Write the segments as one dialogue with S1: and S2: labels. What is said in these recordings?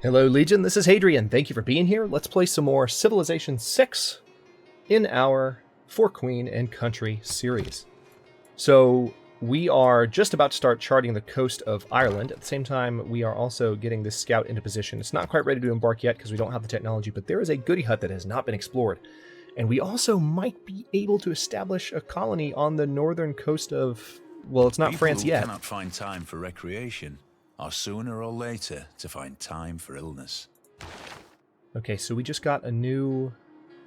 S1: Hello, Legion. This is Hadrian. Thank you for being here. Let's play some more Civilization 6 in our For Queen and Country series. So we are just about to start charting the coast of Ireland. At the same time, we are also getting this scout into position. It's not quite ready to embark yet because we don't have the technology, but there is a goody hut that has not been explored. And we also might be able to establish a colony on the northern coast of, well, it's not France yet.
S2: People who cannot find time for recreation are sooner or later to find time for illness.
S1: Okay, so we just got a new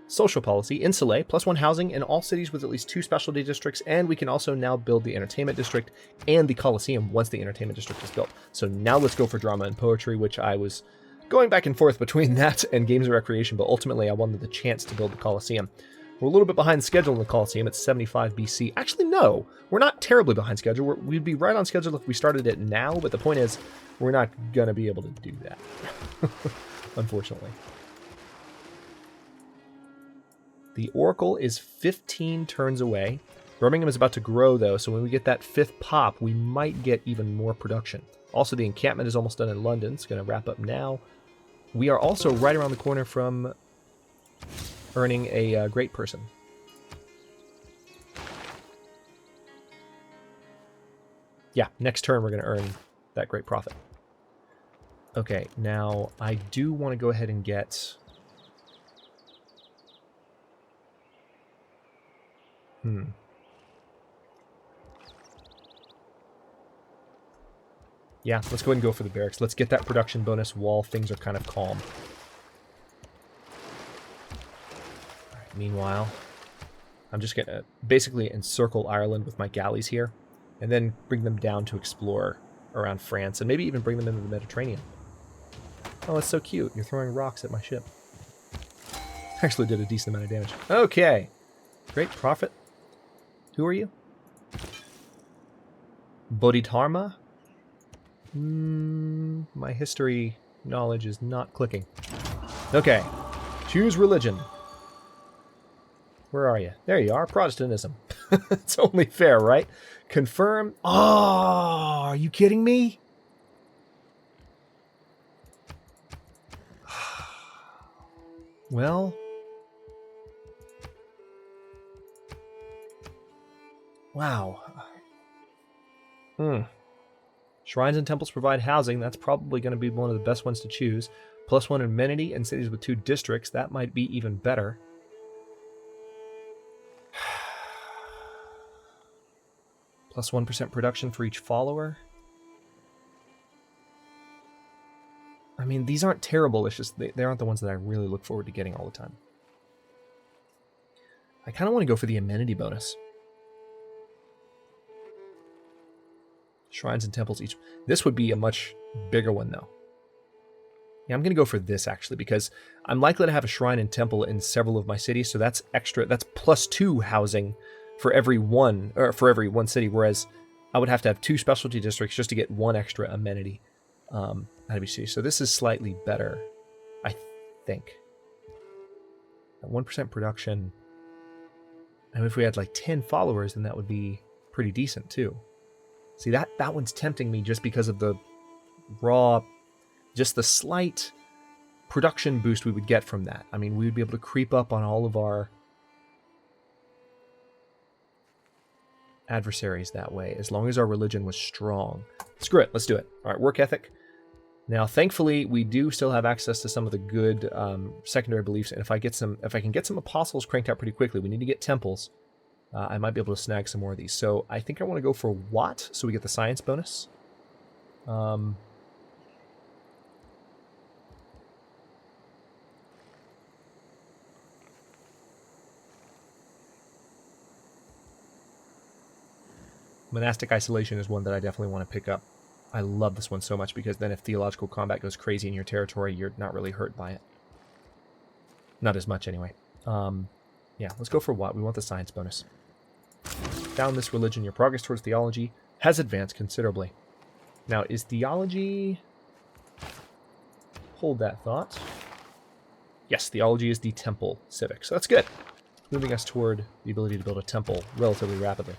S1: social policy, Insulae, +1 housing in all cities with at least 2 specialty districts, and we can also now build the entertainment district and the Colosseum once the entertainment district is built. So now let's go for drama and poetry, which I was going back and forth between that and games of recreation, but ultimately I wanted the chance to build the Colosseum. We're a little bit behind schedule in the Colosseum. It's 75 BC. Actually, no, we're not terribly behind schedule. We'd be right on schedule if we started it now, but the point is, we're not going to be able to do that, unfortunately. The Oracle is 15 turns away. Birmingham is about to grow, though, so when we get that 5th pop, we might get even more production. Also, the encampment is almost done in London. It's going to wrap up now. We are also right around the corner from earning a great person. Yeah, next turn we're going to earn that great profit. Okay, now I do want to go ahead and get... Yeah, let's go ahead and go for the barracks. Let's get that production bonus while things are kind of calm. Meanwhile, I'm just going to basically encircle Ireland with my galleys here, and then bring them down to explore around France, and maybe even bring them into the Mediterranean. Oh, it's so cute. You're throwing rocks at my ship. Actually did a decent amount of damage. Okay. Great profit. Who are you? Bodhidharma? My history knowledge is not clicking. Okay. Choose religion. Where are you? There you are. Protestantism. It's only fair, right? Confirm. Oh, are you kidding me? Well. Wow. Shrines and temples provide housing. That's probably going to be one of the best ones to choose. +1 amenity in cities with 2 districts. That might be even better. +1% production for each follower. I mean, these aren't terrible. It's just they aren't the ones that I really look forward to getting all the time. I kind of want to go for the amenity bonus. Shrines and temples each. This would be a much bigger one, though. Yeah, I'm going to go for this, actually, because I'm likely to have a shrine and temple in several of my cities, so that's extra. That's +2 housing for every one city, whereas I would have to have 2 specialty districts just to get 1 extra amenity out of each city. So this is slightly better, I think. At 1% production, and if we had like 10 followers, then that would be pretty decent too. See, that one's tempting me just because of the raw, just the slight production boost we would get from that. I mean, we would be able to creep up on all of our adversaries that way, as long as our religion was strong. Screw it, let's do it. All right, work ethic. Now, thankfully, we do still have access to some of the good secondary beliefs, and if I can get some apostles cranked out pretty quickly, we need to get temples. I might be able to snag some more of these. So I think I want to go for Watt, so we get the science bonus. Monastic isolation is one that I definitely want to pick up. I love this one so much because then if theological combat goes crazy in your territory, you're not really hurt by it. Not as much, anyway. Yeah, let's go for Watt. We want the science bonus. Found this religion. Your progress towards theology has advanced considerably. Now, is theology... Hold that thought. Yes, theology is the temple civic, so that's good. Moving us toward the ability to build a temple relatively rapidly.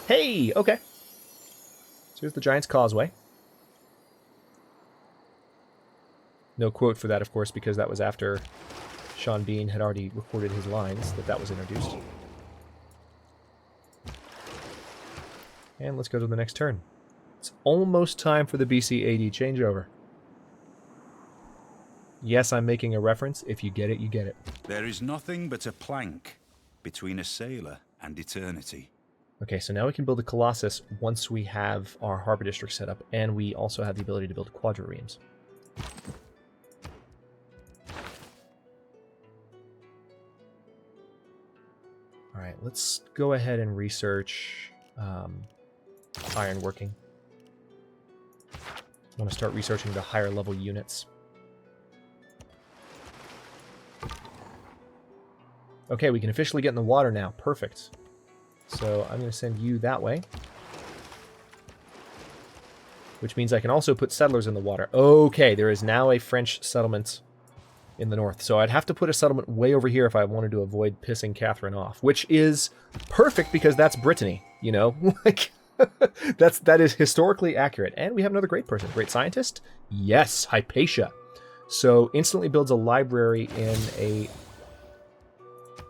S1: Hey, okay. So here's the Giant's Causeway. No quote for that, of course, because that was after Sean Bean had already recorded his lines that was introduced. And let's go to the next turn. It's almost time for the BC AD changeover. Yes, I'm making a reference. If you get it, you get it.
S3: There is nothing but a plank between a sailor and eternity.
S1: Okay, so now we can build a Colossus once we have our Harbor District set up, and we also have the ability to build quadriremes. Alright, let's go ahead and research ironworking. I want to start researching the higher level units. Okay, we can officially get in the water now. Perfect. So I'm going to send you that way. Which means I can also put settlers in the water. Okay, there is now a French settlement in the north. So I'd have to put a settlement way over here if I wanted to avoid pissing Catherine off. Which is perfect because that's Brittany, you know? Like, that is historically accurate. And we have another great person. Great scientist? Yes, Hypatia. So instantly builds a library in a...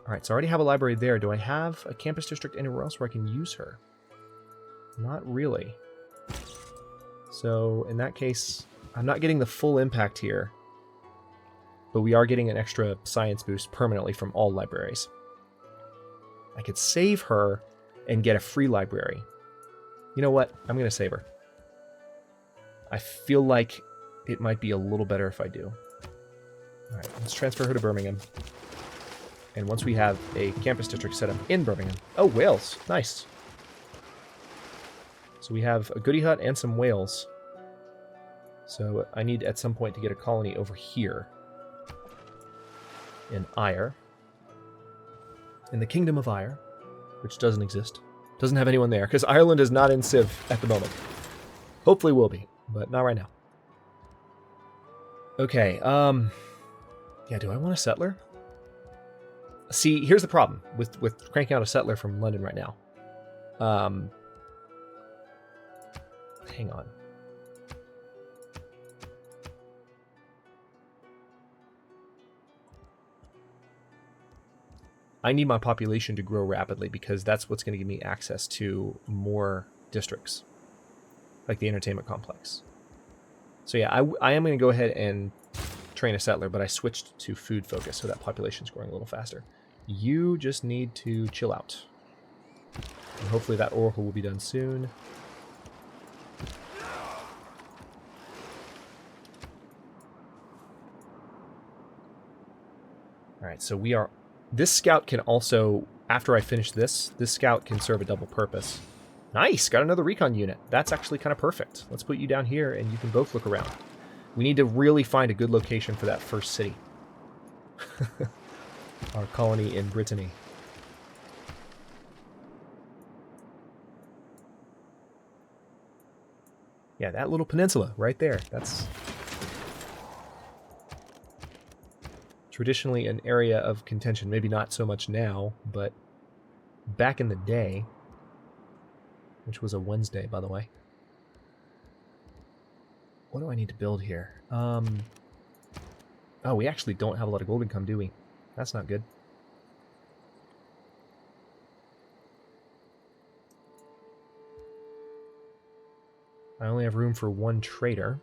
S1: Alright, so I already have a library there. Do I have a campus district anywhere else where I can use her? Not really. So, in that case, I'm not getting the full impact here. But we are getting an extra science boost permanently from all libraries. I could save her and get a free library. You know what? I'm going to save her. I feel like it might be a little better if I do. Alright, let's transfer her to Birmingham. And once we have a campus district set up in Birmingham... Oh, Wales. Nice. So we have a goody hut and some whales. So I need at some point to get a colony over here. In Ire. In the Kingdom of Ire. Which doesn't exist. Doesn't have anyone there. Because Ireland is not in Civ at the moment. Hopefully will be. But not right now. Okay. Yeah, do I want a settler? See, here's the problem with cranking out a settler from London right now. Hang on. I need my population to grow rapidly because that's what's going to give me access to more districts. Like the entertainment complex. So yeah, I am going to go ahead and train a settler, but I switched to food focus so that population's growing a little faster. You just need to chill out. And hopefully that oracle will be done soon. Alright, so we are... This scout can also, after I finish this scout can serve a double purpose. Nice! Got another recon unit. That's actually kind of perfect. Let's put you down here and you can both look around. We need to really find a good location for that first city. Our colony in Brittany. Yeah, that little peninsula right there. That's traditionally an area of contention. Maybe not so much now, but back in the day, which was a Wednesday, by the way. What do I need to build here? Oh, we actually don't have a lot of gold income, do we? That's not good. I only have room for one trader.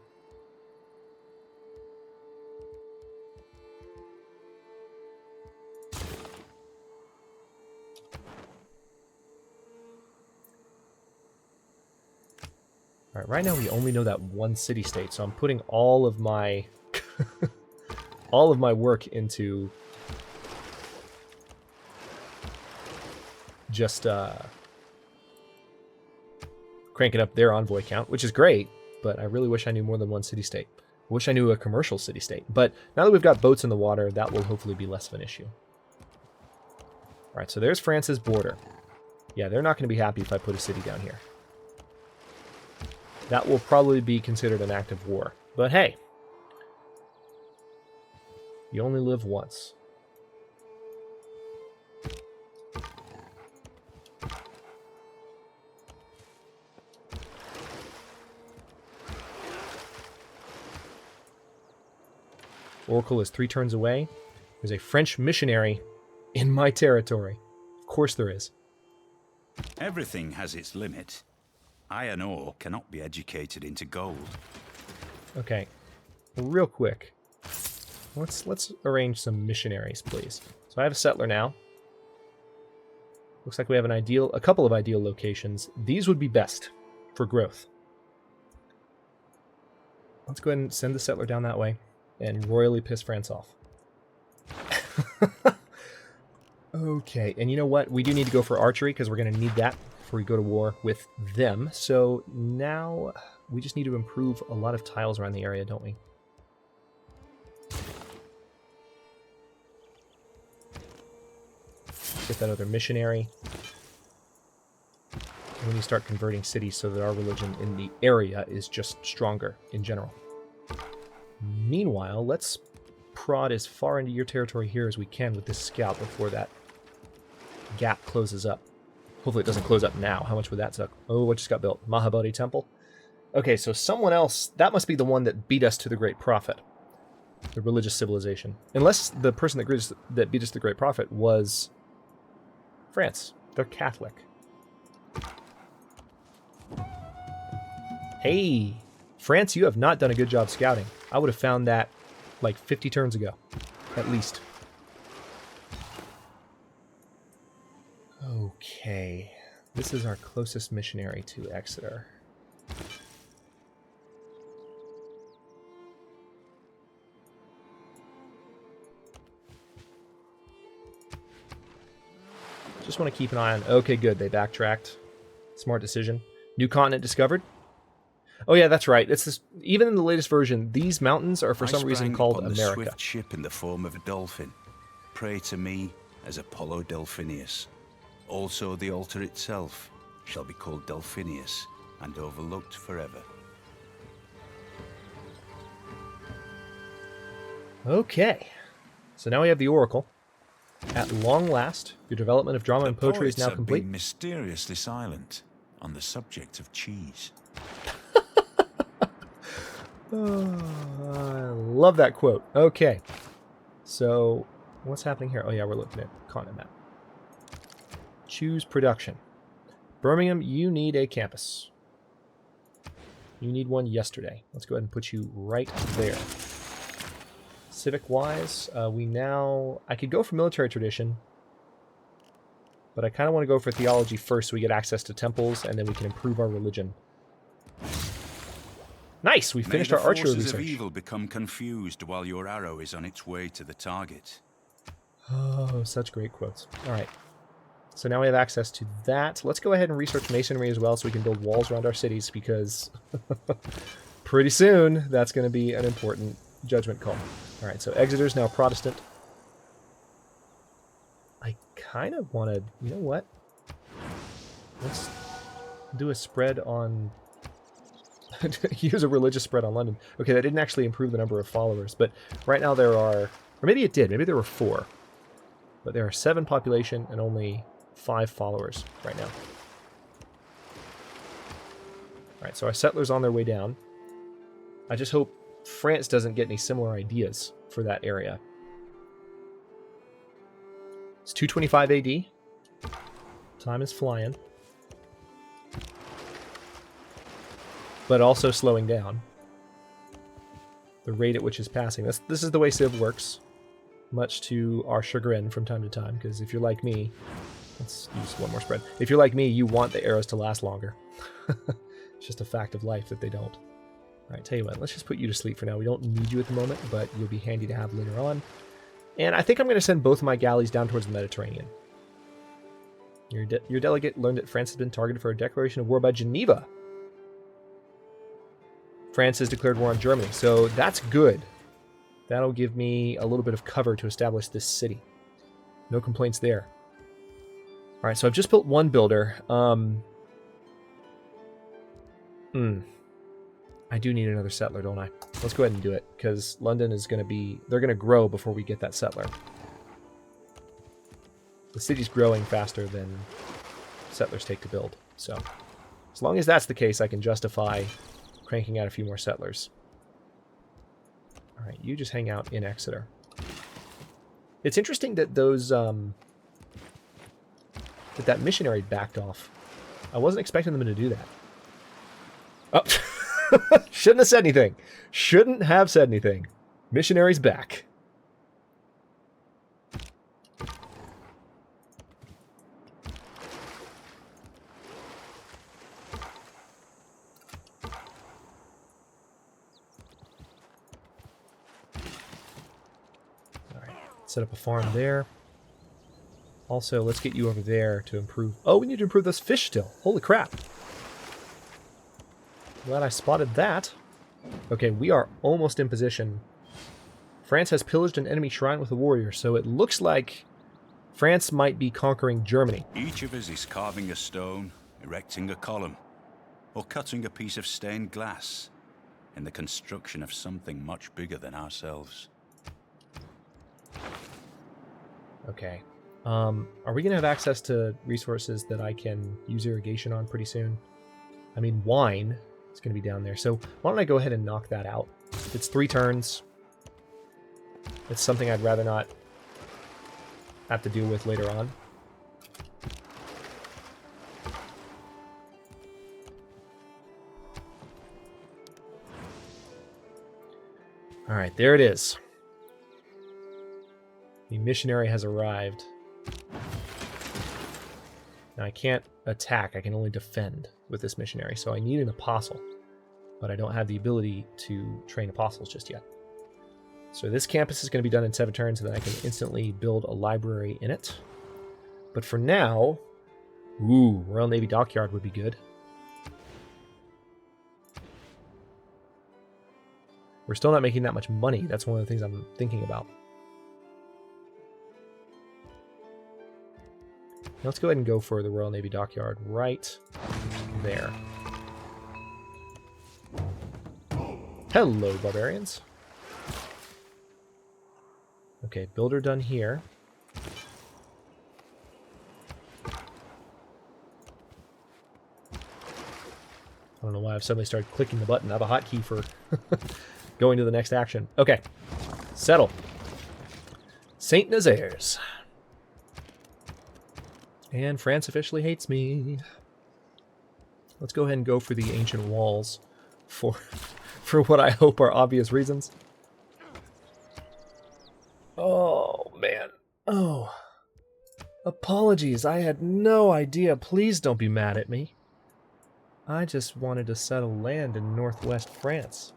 S1: Alright, right now we only know that one city-state, so I'm putting all of my all of my work into just cranking up their envoy count, which is great, but I really wish I knew more than one city-state. I wish I knew a commercial city-state, but now that we've got boats in the water, that will hopefully be less of an issue. Alright, so there's France's border. Yeah, they're not going to be happy if I put a city down here. That will probably be considered an act of war. But hey, you only live once. Oracle is 3 turns away. There's a French missionary in my territory. Of course there is.
S3: Everything has its limit. Iron ore cannot be educated into gold.
S1: Okay, real quick. Let's arrange some missionaries, please. So I have a settler now. Looks like we have a couple of ideal locations. These would be best for growth. Let's go ahead and send the settler down that way and royally piss France off. Okay, and you know what? We do need to go for archery because we're going to need that before we go to war with them. So now we just need to improve a lot of tiles around the area, don't we? Get that other missionary. We need to start converting cities so that our religion in the area is just stronger in general. Meanwhile, let's prod as far into your territory here as we can with this scout before that gap closes up. Hopefully it doesn't close up now. How much would that suck? Oh, what just got built? Mahabodhi Temple? Okay, so someone else... That must be the one that beat us to the Great Prophet. The religious civilization. Unless the person that beat us to the Great Prophet was France. They're Catholic. Hey! France, you have not done a good job scouting. I would have found that like 50 turns ago. At least. Okay. This is our closest missionary to Exeter. Just want to keep an eye on... Okay, good. They backtracked. Smart decision. New continent discovered. Oh yeah, that's right. It's this, even in the latest version, these mountains are for some reason called America.
S3: The swift ship in the form of a dolphin. Pray to me as Apollo Delphinius. Also the altar itself shall be called Delphinius and overlooked forever.
S1: Okay. So now we have the Oracle. At long last, your development of drama and poetry is now complete.
S2: Been mysteriously silent on the subject of cheese.
S1: Oh, I love that quote. Okay. So, what's happening here? Oh yeah, we're looking at continent map. Choose production. Birmingham, you need a campus. You need one yesterday. Let's go ahead and put you right there. Civic-wise, I could go for military tradition, but I kind of want to go for theology first so we get access to temples, and then we can improve our religion. Nice! We finished our archery research.
S3: May the forces of evil become confused while your arrow is on its way to the target.
S1: Oh, such great quotes. Alright. So now we have access to that. Let's go ahead and research masonry as well so we can build walls around our cities, because pretty soon that's going to be an important judgment call. Alright, so Exeter's now Protestant. I kind of want to... You know what? Let's do a spread on... use a religious spread on London. Okay, that didn't actually improve the number of followers, but right now there are... Or maybe it did. Maybe there were 4. But there are 7 population and only 5 followers right now. Alright, so our settlers on their way down. I just hope France doesn't get any similar ideas for that area. It's 225 AD. Time is flying. But also slowing down. The rate at which it's passing. This is the way Civ works. Much to our chagrin from time to time, because if you're like me... Let's use one more spread. If you're like me, you want the arrows to last longer. It's just a fact of life that they don't. Alright, tell you what, let's just put you to sleep for now. We don't need you at the moment, but you'll be handy to have later on. And I think I'm going to send both of my galleys down towards the Mediterranean. Your delegate learned that France has been targeted for a declaration of war by Geneva. France has declared war on Germany, so that's good. That'll give me a little bit of cover to establish this city. No complaints there. Alright, so I've just built one builder. I do need another settler, don't I? Let's go ahead and do it, because London is going to be... They're going to grow before we get that settler. The city's growing faster than settlers take to build, so... As long as that's the case, I can justify cranking out a few more settlers. Alright, you just hang out in Exeter. It's interesting that those, that missionary backed off. I wasn't expecting them to do that. Oh, shouldn't have said anything. Shouldn't have said anything. Missionary's back. Set up a farm there. Also, let's get you over there to improve... Oh, we need to improve this fish still. Holy crap. Glad I spotted that. Okay, we are almost in position. France has pillaged an enemy shrine with a warrior, so it looks like France might be conquering Germany.
S3: Each of us is carving a stone, erecting a column, or cutting a piece of stained glass in the construction of something much bigger than ourselves.
S1: Okay. Are we going to have access to resources that I can use irrigation on pretty soon? I mean, wine is going to be down there. So why don't I go ahead and knock that out? It's 3 turns. It's something I'd rather not have to deal with later on. All right, there it is. The missionary has arrived. Now I can't attack, I can only defend with this missionary, so I need an apostle. But I don't have the ability to train apostles just yet. So this campus is going to be done in 7 turns, and then I can instantly build a library in it. But for now... Ooh, Royal Navy Dockyard would be good. We're still not making that much money. That's one of the things I'm thinking about. Let's go ahead and go for the Royal Navy Dockyard right there. Hello, barbarians. Okay, builder done here. I don't know why I've suddenly started clicking the button. I have a hotkey for going to the next action. Okay, settle. Saint Nazaires. And France officially hates me. Let's go ahead and go for the ancient walls for what I hope are obvious reasons. Oh, man. Oh. Apologies, I had no idea. Please don't be mad at me. I just wanted to settle land in northwest France.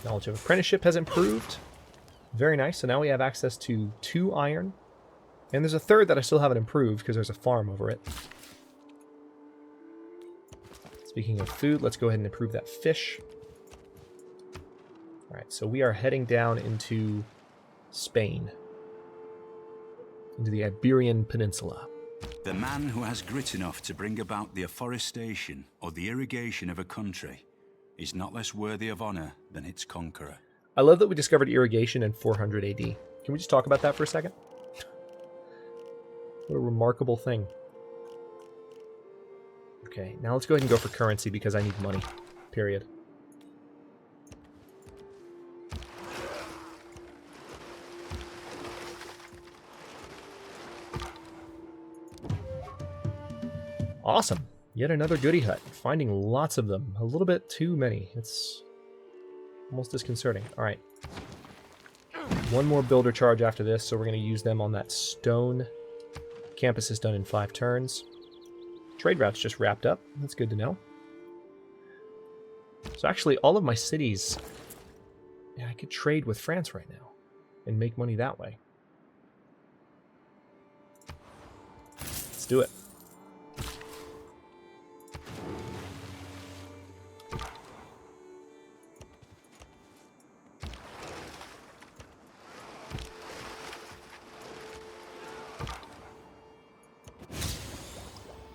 S1: Knowledge of apprenticeship has improved. Very nice. So now we have access to 2 iron. And there's a 3rd that I still haven't improved because there's a farm over it. Speaking of food, let's go ahead and improve that fish. Alright, so we are heading down into Spain. Into the Iberian Peninsula.
S3: The man who has grit enough to bring about the afforestation or the irrigation of a country is not less worthy of honor than its conqueror.
S1: I love that we discovered irrigation in 400 AD. Can we just talk about that for a second? What a remarkable thing. Okay, now let's go ahead and go for currency because I need money. Period. Awesome. Yet another goodie hut. Finding lots of them. A little bit too many. It's almost disconcerting. Alright. One more builder charge after this, so we're going to use them on that stone. Campus is done in 5 turns. Trade route's just wrapped up. That's good to know. So actually, all of my cities... Yeah, I could trade with France right now. And make money that way. Let's do it.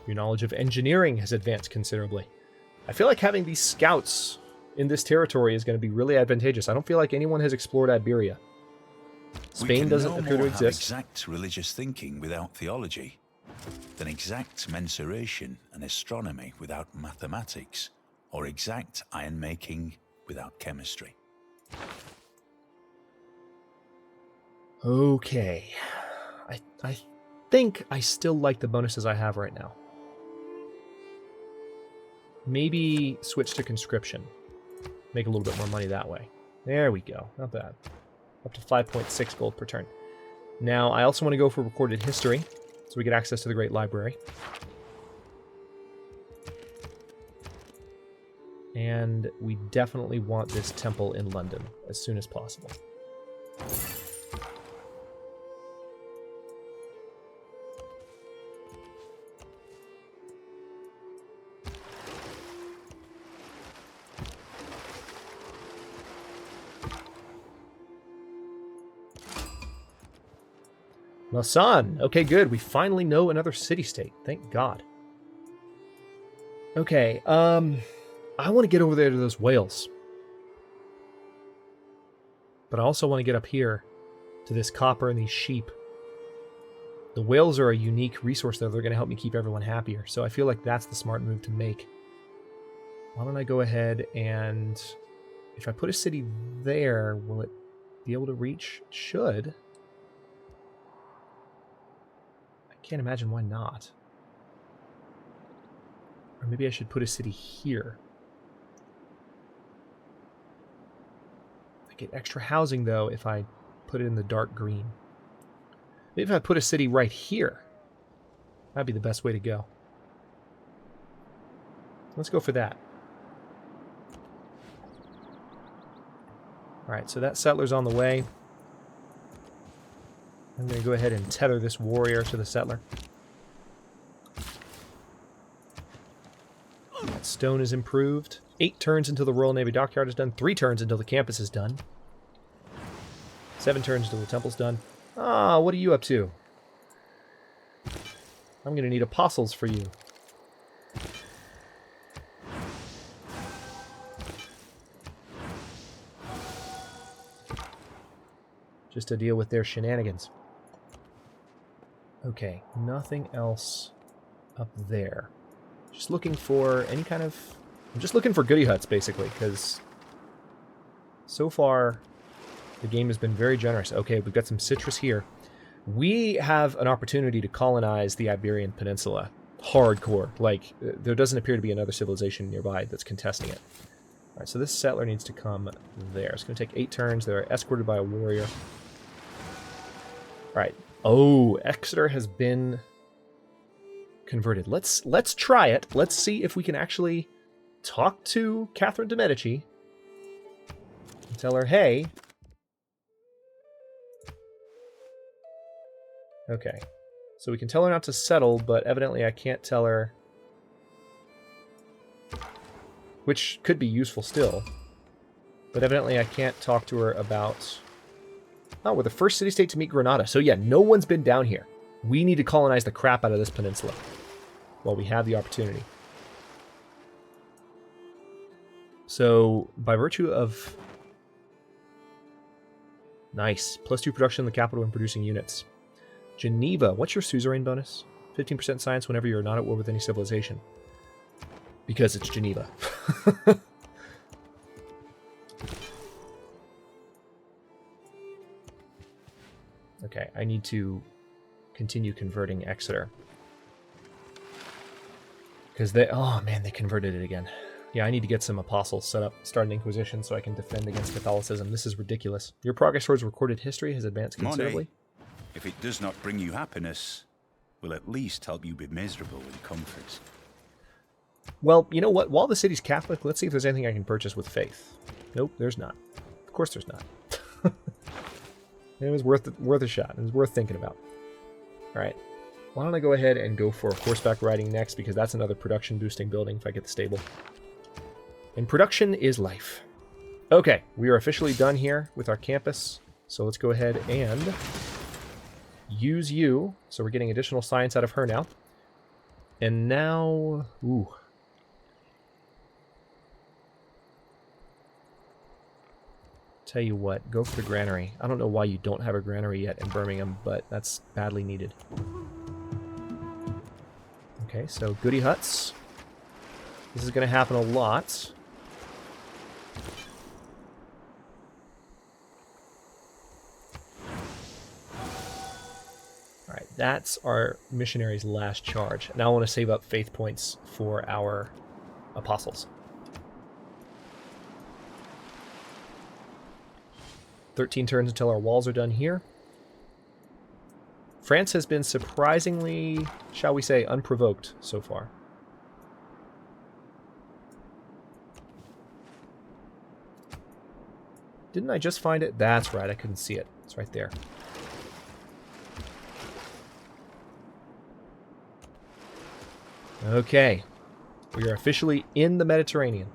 S1: Your knowledge of engineering has advanced considerably. I feel like having these scouts in this territory is going to be really advantageous. I don't feel like anyone has explored Iberia. Spain doesn't appear to exist.
S3: Exact religious thinking without theology.
S2: then exact mensuration and astronomy without mathematics, or exact iron making without chemistry.
S1: Okay. I think I still like the bonuses I have right now. Maybe switch to conscription. Make a little bit more money that way. There we go. Not bad. Up to 5.6 gold per turn. Now, I also want to go for recorded history, so we get access to the Great Library. And we definitely want this temple in London as soon as possible. Lausanne! Okay, good. We finally know another city-state. Thank God. Okay, I want to get over there to those whales. But I also want to get up here to this copper and these sheep. The whales are a unique resource, though. They're going to help me keep everyone happier. So I feel like that's the smart move to make. Why don't I go ahead and... If I put a city there, will it be able to reach? It should. Can't imagine why not. Or maybe I should put a city here. I get extra housing, though, if I put it in the dark green. Maybe if I put a city right here. That'd be the best way to go. Let's go for that. Alright, so that settler's on the way. I'm going to go ahead and tether this warrior to the settler. That stone is improved. 8 turns until the Royal Navy Dockyard is done. 3 turns until the campus is done. 7 turns until the temple's done. Ah, what are you up to? I'm going to need apostles for you. Just to deal with their shenanigans. Okay, nothing else up there. Just looking for any kind of... I'm just looking for goodie huts, basically, because so far the game has been very generous. Okay, we've got some citrus here. We have an opportunity to colonize the Iberian Peninsula. Hardcore. Like, there doesn't appear to be another civilization nearby that's contesting it. Alright, so this settler needs to come there. It's going to take 8 turns. They're escorted by a warrior. Alright. Oh, Exeter has been converted. Let's try it. Let's see if we can actually talk to Catherine de' Medici and tell her, hey. Okay. So we can tell her not to settle, but evidently I can't tell her, which could be useful still. But evidently I can't talk to her about... Oh, we're the first city-state to meet Granada. So yeah, no one's been down here. We need to colonize the crap out of this peninsula while we have the opportunity. So, by virtue of... Nice. +2 production in the capital and producing units. Geneva. What's your suzerain bonus? 15% science whenever you're not at war with any civilization. Because it's Geneva. Okay, I need to continue converting Exeter. Because they... Oh, man, they converted it again. Yeah, I need to get some apostles set up, start an inquisition so I can defend against Catholicism. This is ridiculous. Your progress towards recorded history has advanced considerably.
S3: If it does not bring you happiness, will at least help you be miserable in comfort.
S1: Well, you know what? While the city's Catholic, let's see if there's anything I can purchase with faith. Nope, there's not. Of course there's not. It was worth a shot. It was worth thinking about. Alright. Why don't I go ahead and go for horseback riding next, because that's another production boosting building if I get the stable. And production is life. Okay, we are officially done here with our campus. So let's go ahead and use you. So we're getting additional science out of her now. And now... Ooh. Tell you what, go for the granary. I don't know why you don't have a granary yet in Birmingham, but that's badly needed. Okay, so goody huts. This is going to happen a lot. All right, that's our missionary's last charge. Now I want to save up faith points for our apostles. 13 turns until our walls are done here. France has been surprisingly, shall we say, unprovoked so far. Didn't I just find it? That's right, I couldn't see it. It's right there. Okay. We are officially in the Mediterranean.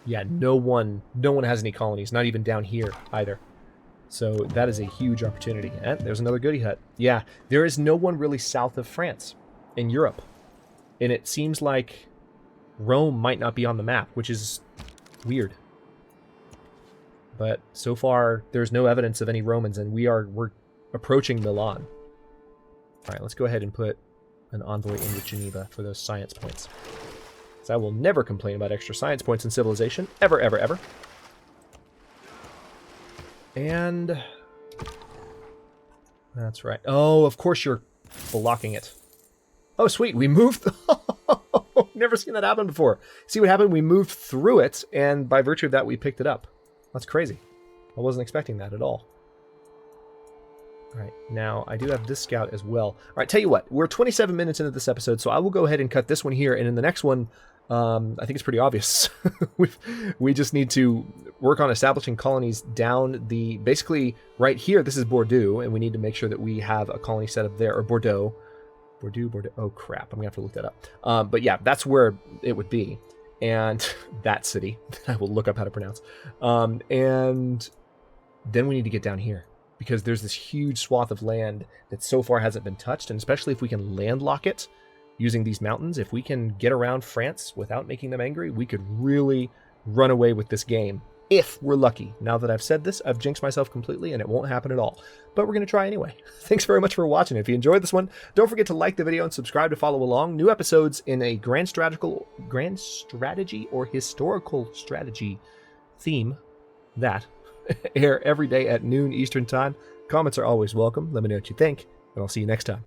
S1: Yeah, no one has any colonies, not even down here either. So that is a huge opportunity. And there's another goody hut. Yeah, there is no one really south of France in Europe. And it seems like Rome might not be on the map, which is weird. But so far, there's no evidence of any Romans, and we're approaching Milan. All right, let's go ahead and put an envoy into Geneva for those science points. So I will never complain about extra science points in civilization. Ever, ever, ever. And that's right. Oh, of course you're blocking it. Oh, sweet. We moved. Never seen that happen before. See what happened? We moved through it, and by virtue of that, we picked it up. That's crazy. I wasn't expecting that at all. All right, now I do have this scout as well. All right, tell you what, we're 27 minutes into this episode, so I will go ahead and cut this one here, and in the next one, I think it's pretty obvious. we just need to work on establishing colonies down the, basically right here, this is Bordeaux, and we need to make sure that we have a colony set up there, or Bordeaux, oh crap, I'm gonna have to look that up. But yeah, that's where it would be, and that city, I will look up how to pronounce. And then we need to get down here, because there's this huge swath of land that so far hasn't been touched, and especially if we can landlock it using these mountains, if we can get around France without making them angry, we could really run away with this game, if we're lucky. Now that I've said this, I've jinxed myself completely, and it won't happen at all. But we're going to try anyway. Thanks very much for watching. If you enjoyed this one, don't forget to like the video and subscribe to follow along. New episodes in a grand strategy or historical strategy theme, that air every day at noon Eastern Time. Comments are always welcome. Let me know what you think, and I'll see you next time.